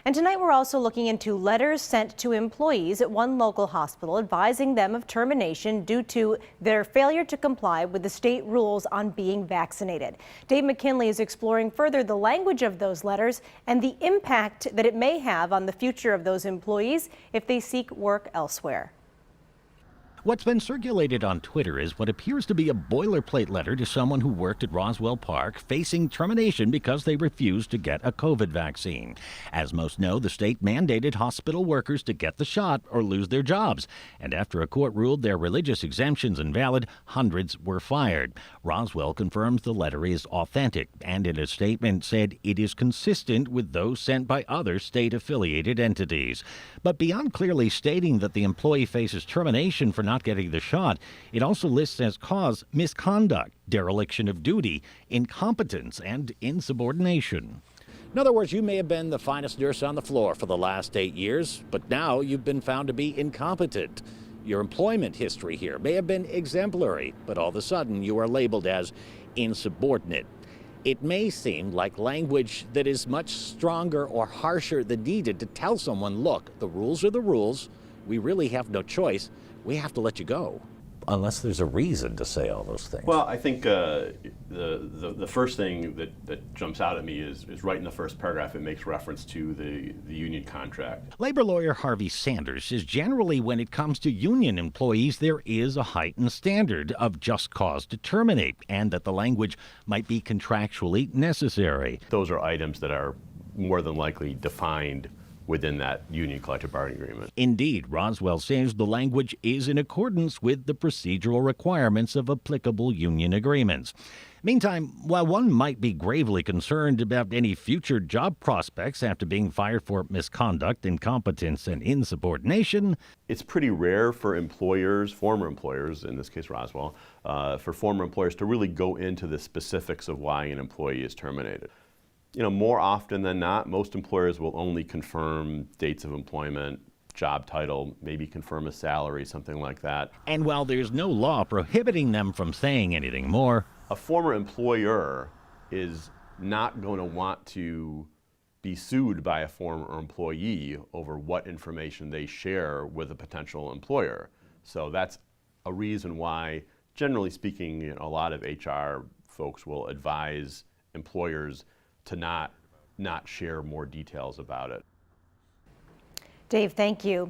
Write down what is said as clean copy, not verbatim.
And tonight we're also looking into letters sent to employees at one local hospital advising them of termination due to their failure to comply with the state rules on being vaccinated. Dave McKinley is exploring further the language of those letters and the impact that it may have on the future of those employees if they seek work elsewhere. What's been circulated on Twitter is what appears to be a boilerplate letter to someone who worked at Roswell Park facing termination because they refused to get a COVID vaccine. As most know, the state mandated hospital workers to get the shot or lose their jobs. And after a court ruled their religious exemptions invalid, hundreds were fired. Roswell confirms the letter is authentic and in a statement said it is consistent with those sent by other state-affiliated entities. But beyond clearly stating that the employee faces termination for not getting the shot, it also lists as cause misconduct, dereliction of duty, incompetence, and insubordination. In other words, you may have been the finest nurse on the floor for the last 8 years, but now you've been found to be incompetent. Your employment history here may have been exemplary, but all of a sudden you are labeled as insubordinate. It may seem like language that is much stronger or harsher than needed to tell someone, look, the rules are the rules. We really have no choice. We have to let you go. Unless there's a reason to say all those things. Well, I think the first thing that jumps out at me is right in the first paragraph. It makes reference to the union contract. Labor lawyer Harvey Sanders says generally when it comes to union employees, there is a heightened standard of just cause to terminate, and that the language might be contractually necessary. Those are items that are more than likely defined within that union collective bargaining agreement. Indeed, Roswell says the language is in accordance with the procedural requirements of applicable union agreements. Meantime, while one might be gravely concerned about any future job prospects after being fired for misconduct, incompetence, and insubordination, it's pretty rare for employers, former employers, in this case Roswell, for former employers to really go into the specifics of why an employee is terminated. You know, more often than not, most employers will only confirm dates of employment, job title, maybe confirm a salary, something like that. And while there's no law prohibiting them from saying anything more, a former employer is not going to want to be sued by a former employee over what information they share with a potential employer. So that's a reason why, generally speaking, a lot of HR folks will advise employers to not share more details about it. Dave, thank you.